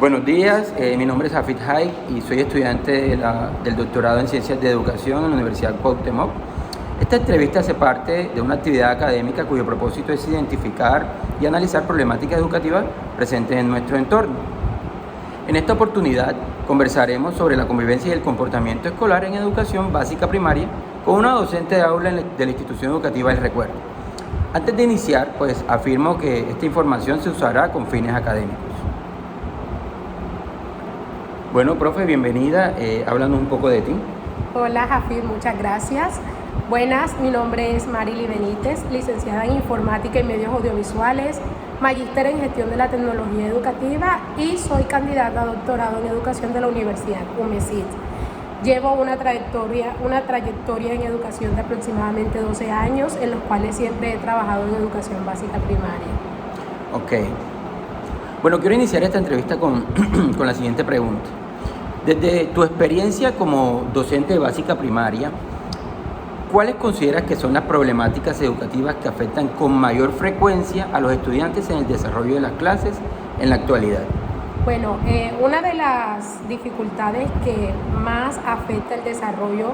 Buenos días, mi nombre es Hafid Hay y soy estudiante del doctorado en Ciencias de Educación en la Universidad Cuauhtémoc. Esta entrevista hace parte de una actividad académica cuyo propósito es identificar y analizar problemáticas educativas presentes en nuestro entorno. En esta oportunidad conversaremos sobre la convivencia y el comportamiento escolar en educación básica primaria con una docente de aula de la institución educativa El Recuerdo. Antes de iniciar, afirmo que esta información se usará con fines académicos. Bueno, profe, bienvenida. Háblanos un poco de ti. Hola, Jafir, muchas gracias. Buenas, mi nombre es Marily Benítez, licenciada en Informática y Medios Audiovisuales, magíster en Gestión de la Tecnología Educativa y soy candidata a doctorado en Educación de la Universidad UMESIT. Llevo una trayectoria en educación de aproximadamente 12 años, en los cuales siempre he trabajado en educación básica primaria. Ok. Bueno, quiero iniciar esta entrevista con la siguiente pregunta. Desde tu experiencia como docente de básica primaria, ¿cuáles consideras que son las problemáticas educativas que afectan con mayor frecuencia a los estudiantes en el desarrollo de las clases en la actualidad? Bueno, una de las dificultades que más afecta el desarrollo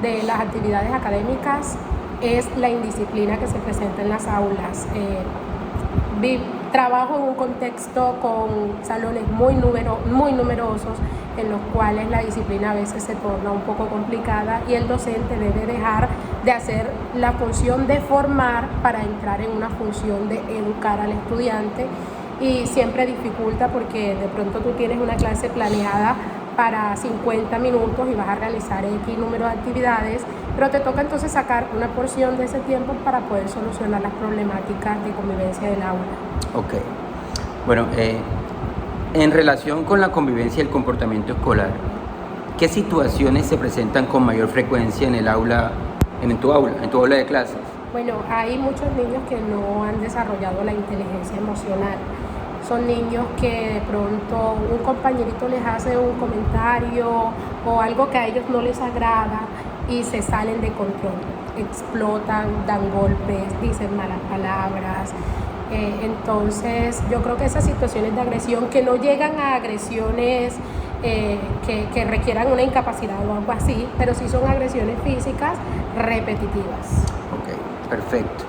de las actividades académicas es la indisciplina que se presenta en las aulas. Trabajo en un contexto con salones muy numerosos, en los cuales la disciplina a veces se torna un poco complicada y el docente debe dejar de hacer la función de formar para entrar en una función de educar al estudiante, y siempre dificulta porque de pronto tú tienes una clase planeada para 50 minutos y vas a realizar X número de actividades, pero te toca entonces sacar una porción de ese tiempo para poder solucionar las problemáticas de convivencia del aula. Ok. Bueno, en relación con la convivencia y el comportamiento escolar, ¿qué situaciones se presentan con mayor frecuencia en el aula, en tu aula de clases? Bueno, hay muchos niños que no han desarrollado la inteligencia emocional. Son niños que de pronto un compañerito les hace un comentario o algo que a ellos no les agrada y se salen de control, explotan, dan golpes, dicen malas palabras. Entonces yo creo que esas situaciones de agresión que no llegan a agresiones que requieran una incapacidad o algo así, pero sí son agresiones físicas repetitivas. Ok, perfecto.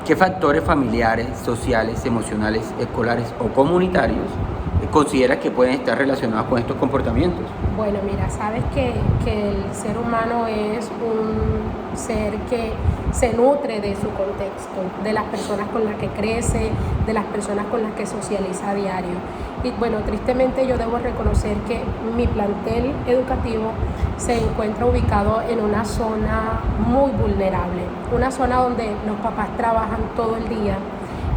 ¿Qué factores familiares, sociales, emocionales, escolares o comunitarios consideras que pueden estar relacionados con estos comportamientos? Bueno, mira, sabes que el ser humano es un ser que se nutre de su contexto, de las personas con las que crece, de las personas con las que socializa a diario. Y bueno, tristemente yo debo reconocer que mi plantel educativo se encuentra ubicado en una zona muy vulnerable, una zona donde los papás trabajan todo el día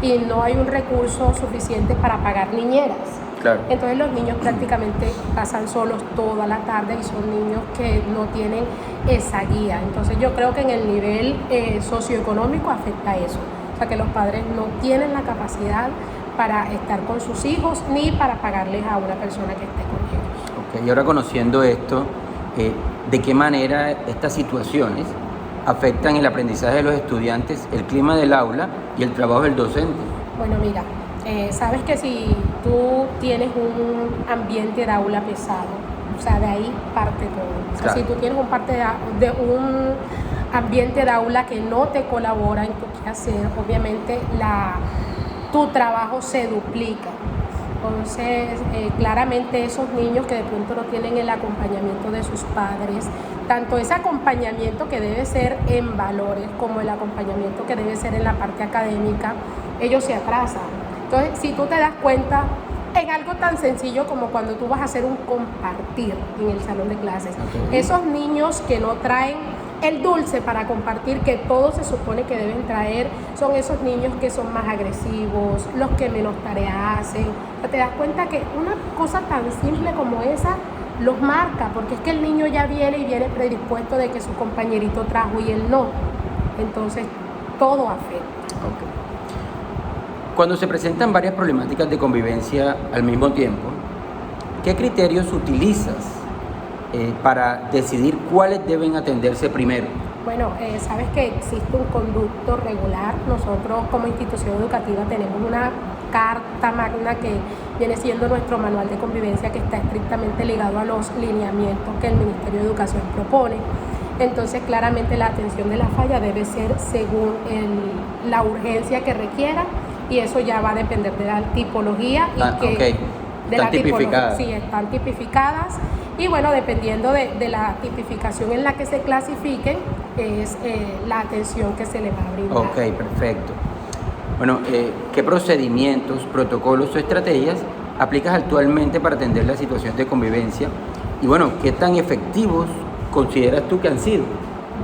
y no hay un recurso suficiente para pagar niñeras. Claro. Entonces los niños prácticamente pasan solos toda la tarde y son niños que no tienen esa guía. Entonces yo creo que en el nivel socioeconómico afecta eso. O sea, que los padres no tienen la capacidad para estar con sus hijos ni para pagarles a una persona que esté con ellos. Okay. Y ahora, conociendo esto, ¿de qué manera estas situaciones afectan el aprendizaje de los estudiantes, el clima del aula y el trabajo del docente? Bueno, mira, sabes que si tú tienes un ambiente de aula pesado, o sea, de ahí parte todo. O sea, claro. Si tú tienes un ambiente de aula que no te colabora en tu quehacer, obviamente tu trabajo se duplica. Entonces, claramente esos niños que de pronto no tienen el acompañamiento de sus padres, tanto ese acompañamiento que debe ser en valores como el acompañamiento que debe ser en la parte académica, ellos se atrasan. Entonces, si tú te das cuenta, en algo tan sencillo como cuando tú vas a hacer un compartir en el salón de clases, okay. Esos niños que no traen el dulce para compartir, que todos se supone que deben traer, son esos niños que son más agresivos, los que menos tarea hacen. Te das cuenta que una cosa tan simple como esa los marca, porque es que el niño ya viene predispuesto de que su compañerito trajo y él no. Entonces, todo afecta. Okay. Cuando se presentan varias problemáticas de convivencia al mismo tiempo, ¿qué criterios utilizas para decidir cuáles deben atenderse primero? Bueno, sabes que existe un conducto regular. Nosotros como institución educativa tenemos una carta magna que viene siendo nuestro manual de convivencia, que está estrictamente ligado a los lineamientos que el Ministerio de Educación propone. Entonces, claramente la atención de la falla debe ser según la urgencia que requiera, y eso ya va a depender de la tipología okay. De están tipificadas. Sí, están tipificadas, y bueno, dependiendo de la tipificación en la que se clasifiquen, es la atención que se le va a brindar. Ok, perfecto. Bueno, ¿qué procedimientos, protocolos o estrategias aplicas actualmente para atender la situación de convivencia? Y bueno, ¿qué tan efectivos consideras tú que han sido?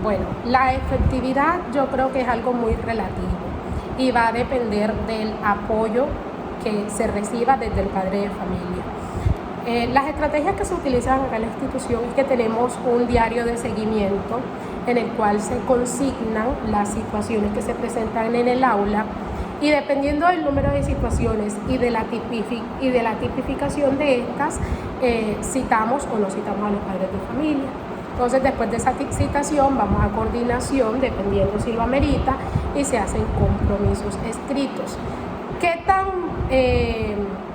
Bueno, la efectividad yo creo que es algo muy relativo y va a depender del apoyo que se reciba desde el padre de familia. Las estrategias que se utilizan acá en la institución es que tenemos un diario de seguimiento en el cual se consignan las situaciones que se presentan en el aula, y dependiendo del número de situaciones y de la tipificación de estas, citamos o no citamos a los padres de familia. Entonces, después de esa citación vamos a coordinación, dependiendo si lo amerita, y se hacen compromisos escritos. ¿Qué tan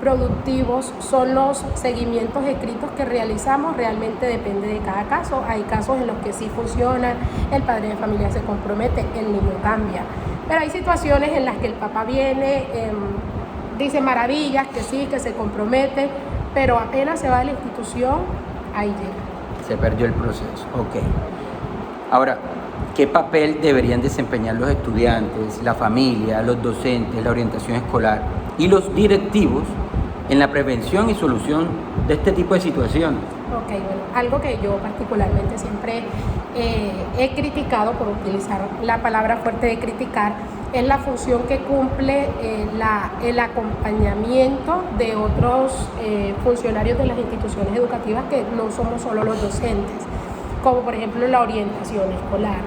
productivos son los seguimientos escritos que realizamos? Realmente depende de cada caso. Hay casos en los que sí funcionan, el padre de familia se compromete, el niño cambia. Pero hay situaciones en las que el papá viene, dice maravillas, que sí, que se compromete, pero apenas se va de la institución, ahí llega. Se perdió el proceso, ok. Ahora, ¿qué papel deberían desempeñar los estudiantes, la familia, los docentes, la orientación escolar y los directivos en la prevención y solución de este tipo de situaciones? Ok, bueno, algo que yo particularmente siempre he criticado, por utilizar la palabra fuerte de criticar, es la función que cumple el acompañamiento de otros funcionarios de las instituciones educativas, que no somos solo los docentes, como por ejemplo la orientación escolar.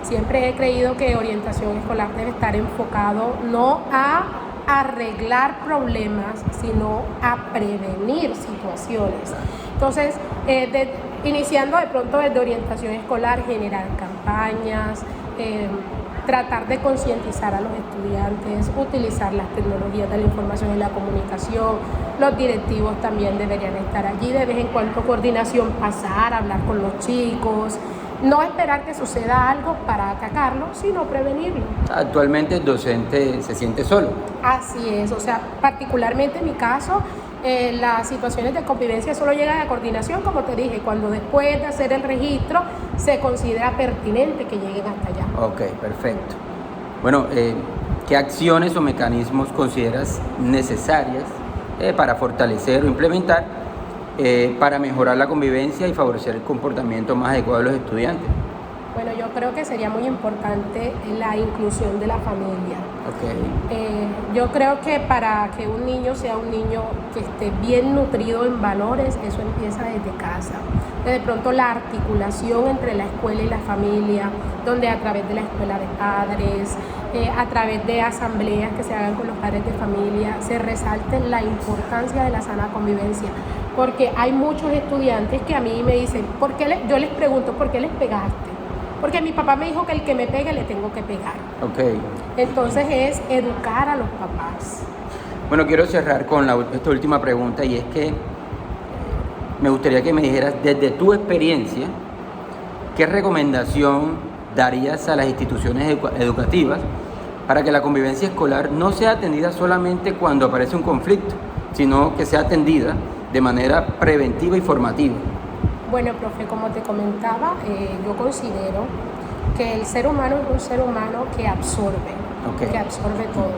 Siempre he creído que orientación escolar debe estar enfocado no a arreglar problemas, sino a prevenir situaciones. Entonces, iniciando de pronto desde orientación escolar, generar campañas, tratar de concientizar a los estudiantes, utilizar las tecnologías de la información y la comunicación. Los directivos también deberían estar allí, de vez en cuando coordinación, pasar, hablar con los chicos, no esperar que suceda algo para atacarlo, sino prevenirlo. Actualmente el docente se siente solo. Así es, o sea, particularmente en mi caso, las situaciones de convivencia solo llegan a coordinación, como te dije, cuando después de hacer el registro se considera pertinente que lleguen hasta allá. Ok, perfecto. Bueno, ¿qué acciones o mecanismos consideras necesarias para fortalecer o implementar para mejorar la convivencia y favorecer el comportamiento más adecuado de los estudiantes? Bueno, yo creo que sería muy importante la inclusión de la familia. Okay. Yo creo que para que un niño sea un niño que esté bien nutrido en valores, eso empieza desde casa. De pronto la articulación entre la escuela y la familia, donde a través de la escuela de padres, a través de asambleas que se hagan con los padres de familia, se resalte la importancia de la sana convivencia. Porque hay muchos estudiantes que a mí me dicen, yo les pregunto, ¿por qué les pegaste? Porque mi papá me dijo que el que me pegue le tengo que pegar. Okay. Entonces es educar a los papás. Bueno, quiero cerrar con esta última pregunta, y es que me gustaría que me dijeras, desde tu experiencia, ¿qué recomendación darías a las instituciones educativas para que la convivencia escolar no sea atendida solamente cuando aparece un conflicto, sino que sea atendida de manera preventiva y formativa? Bueno, profe, como te comentaba, yo considero que el ser humano es un ser humano que absorbe, que absorbe todo.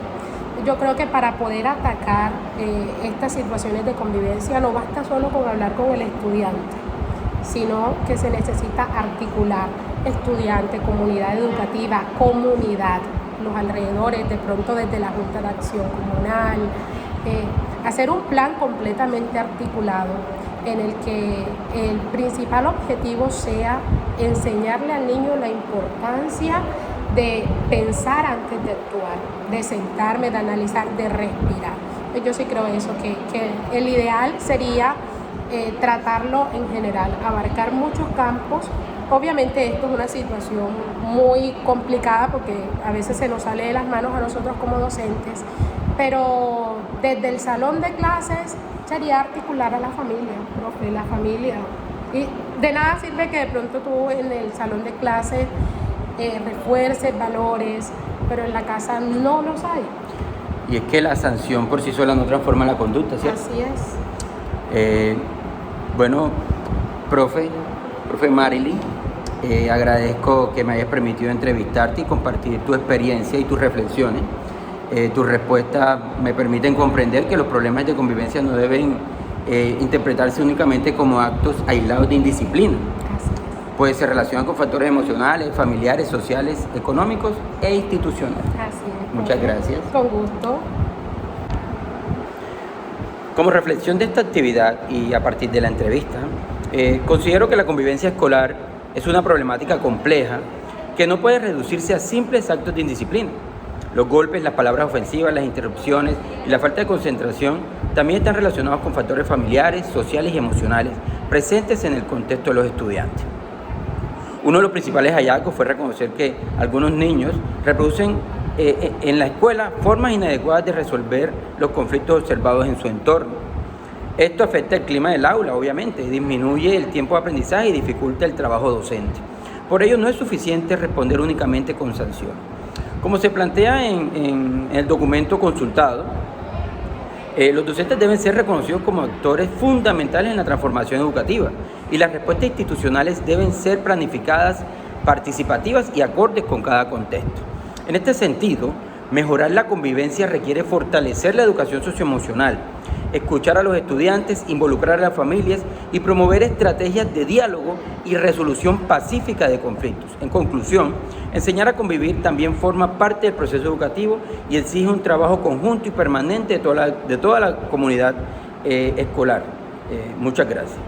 Yo creo que para poder atacar estas situaciones de convivencia no basta solo con hablar con el estudiante, sino que se necesita articular estudiante, comunidad educativa, comunidad, los alrededores, de pronto desde la Junta de Acción Comunal, hacer un plan completamente articulado en el que el principal objetivo sea enseñarle al niño la importancia de pensar antes de actuar, de sentarme, de analizar, de respirar. Yo sí creo eso, que el ideal sería tratarlo en general, abarcar muchos campos. Obviamente esto es una situación muy complicada porque a veces se nos sale de las manos a nosotros como docentes, pero desde el salón de clases sería articular a la familia, profe, la familia. Y de nada sirve que de pronto tú en el salón de clases refuerces valores, pero en la casa no los hay. Y es que la sanción por sí sola no transforma la conducta, ¿cierto? Así es. Bueno, profe Marilyn, agradezco que me hayas permitido entrevistarte y compartir tu experiencia y tus reflexiones. Tus respuestas me permiten comprender que los problemas de convivencia no deben interpretarse únicamente como actos aislados de indisciplina, pues se relacionan con factores emocionales, familiares, sociales, económicos e institucionales. Así es. Muchas gracias. Con gusto. Como reflexión de esta actividad y a partir de la entrevista, considero que la convivencia escolar es una problemática compleja que no puede reducirse a simples actos de indisciplina. Los golpes, las palabras ofensivas, las interrupciones y la falta de concentración también están relacionados con factores familiares, sociales y emocionales presentes en el contexto de los estudiantes. Uno de los principales hallazgos fue reconocer que algunos niños reproducen en la escuela formas inadecuadas de resolver los conflictos observados en su entorno. Esto afecta el clima del aula, obviamente, disminuye el tiempo de aprendizaje y dificulta el trabajo docente. Por ello, no es suficiente responder únicamente con sanciones. Como se plantea en el documento consultado, los docentes deben ser reconocidos como actores fundamentales en la transformación educativa y las respuestas institucionales deben ser planificadas, participativas y acordes con cada contexto. En este sentido, mejorar la convivencia requiere fortalecer la educación socioemocional, escuchar a los estudiantes, involucrar a las familias y promover estrategias de diálogo y resolución pacífica de conflictos. En conclusión, enseñar a convivir también forma parte del proceso educativo y exige un trabajo conjunto y permanente de toda la comunidad escolar. Muchas gracias.